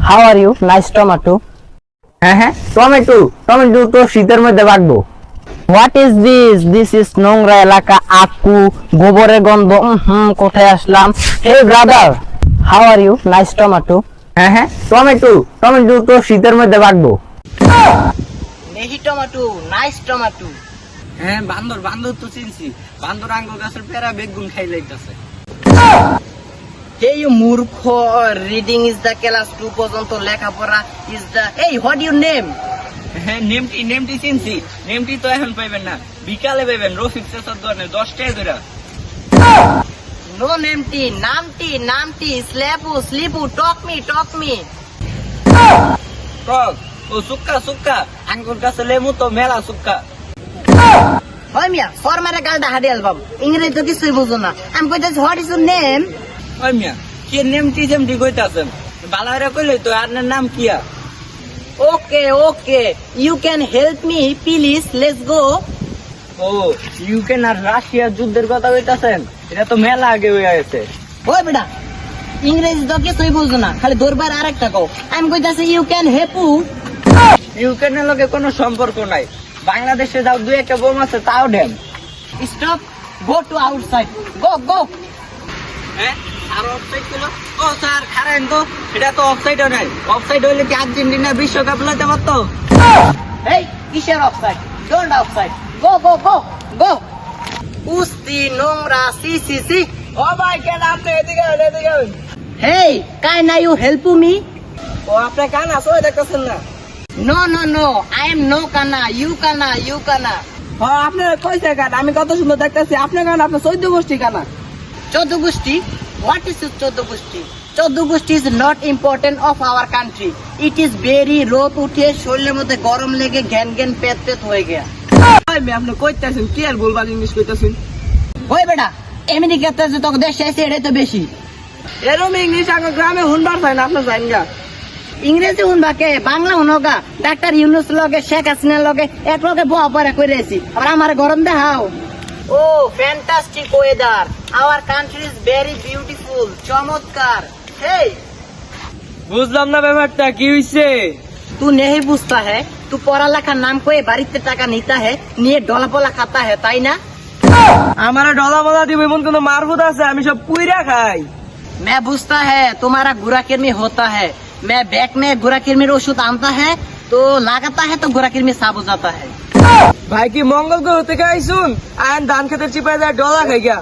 How are you? Nice tomato. হ্যাঁ, tomato tomato তো শীতের মধ্যে পাকবো। What is this? This is নোংরা এলাকা, আকু, গোবরের গন্ধ। কোথায় আসলাম? Hey brother, how are you? Nice tomato. হ্যাঁ, টমেটো টমেটো তো শীতের মধ্যে পাকবো। নেহি টমেটো, নাইস টমেটো। হ্যাঁ, বান্দর বান্দর তো চিনছি। বান্দর আঙ্গুর গাছের পেরা বেগুন খাই লাইতাছে। হে ইউ মূর্খ, রিডিং ইজ দ্য ক্লাস 2 পর্যন্ত লেখাপড়া ইজ দ্য। এই হোয়াট ইউর নেম? হ্যাঁ, নেমটি চিনছি। নেমটি তো এখন পাইবেন না, বিকালে পাইবেন। রফিক চাচার দোকানে 10 টাকা করে। নো নেমটি, নামটি স্লিপু টক মি টক ও সুক্কা আঙ্গুর গাছে লেবু তো মেলা সুক্কা। হয় মিয়া ফরমারে গালটা হাডি অ্যালবাম, ইংরেজি তো কিছুই বুঝো না। আমি কইতাছি হোয়াট ইজ ইউর নেম? ওই মিয়া কি নেমটি যেমটি কইতাছেন, বালারে কইলে তো আপনার নাম কিয়া? Okay you can help me please, let's go. ও ইউক্রেন আর রাশিয়ার যুদ্ধের কথা কইতাছেন? এটা তো মেলা আগে হয়ে গেছে। ওই বেটা, ইংরেজি তো কিছুই বুঝো না, খালি দরবার আরেকটা কও। আমি কইতাছি ইউ ক্যান হেল্প। ইউক্রেনের লগে কোনো সম্পর্ক নাই। বাংলাদেশে যাও দুই একটা বোম আছে, তাও damn. Stop, go to outside, go. হ্যাঁ, আর অফসাইড ছিল? ও স্যার খারেন তো, এটা তো অফসাইডও নাই। অফসাইড হইলে কি আর্জেন্টিনা বিশ্বকাপ লইতে পারতো? এই কিসের অফসাইড? ডোন্ট অফসাইড, গো। উস্তি নোংরা, সি। ও ভাই কেন আপনি এদিকে হেই, কাইনা ইউ হেল্প মি? ও আপনি কান আসো দেখতেছেন না? নো, আই এম নো কানা, ইউ কানা। হ্যাঁ, আপনার কইছে কান, আমি কত সুন্দর দেখতেছি। আপনার কান আপনার 14 গোষ্ঠী কানা। 14 গোষ্ঠী? What is 14 গোষ্ঠী? 14 গোষ্ঠী is not important of our country. It is very রোদ উঠে শরীরের মধ্যে গরম লেগে ঘ্যান পেট হয়ে গেয়া। ভাই আপনি কইতাছেন কি আর ভুলভাল ইংলিশ কইতাছেন? ওই বেটা, আমেরিকাতে যে তোকে দেশে আছে এটাই তো বেশি। এরম ইংলিশ আগে গ্রামে হুনবার চাই না, আপনার জানেন গা। ইংরেজি হুনবা কে, বাংলা হুনগা। ডাক্তার ইউনুস লগে, শেখ হাসিনার লগে এক লগে বহা পড়া করেছি, আর আমার গরম দেখাও। ও fantastic weather, our country is very beautiful, চমৎকার। হেই, বুঝলাম না ব্যাপারটা কি হইছে। तू नहीं पूछता है, तू पढ़ा नाम को बाड़ीते टाका नीता है, निये डोला पोला खाता है, ताई ना? আমার ডলা বলা দিব এমন কোন মারফুত আছে? আমি সব পুইরা খাই। मैं पूछता है तुम्हारा गुरा किरमी होता है, मैं बैग में गुरा किरमी ओषुध आनता है तो लगाता है तो गुरा किरमी साफ हो जाता है। ভাই কি মঙ্গল গ্রহ থেকে আইছুন? আইন ধান খেতে চিপাই যায় ডলা খাই গা।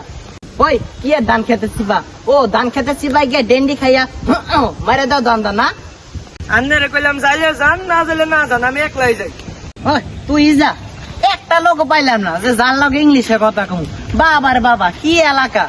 ओए किया धान खेते सिबा? ओ धान खेते सिबा गया डेंडी खाया मारे दो दान ना। আন্দারে কইলাম যাইলে যান, না যাইলে না যান, আমি একলাই যাই। ओए तू इजा একটা লোক পাইলাম না যে জান লগে ইংলিশে কথা কম। বাবা রে বাবা, কি এলাকা!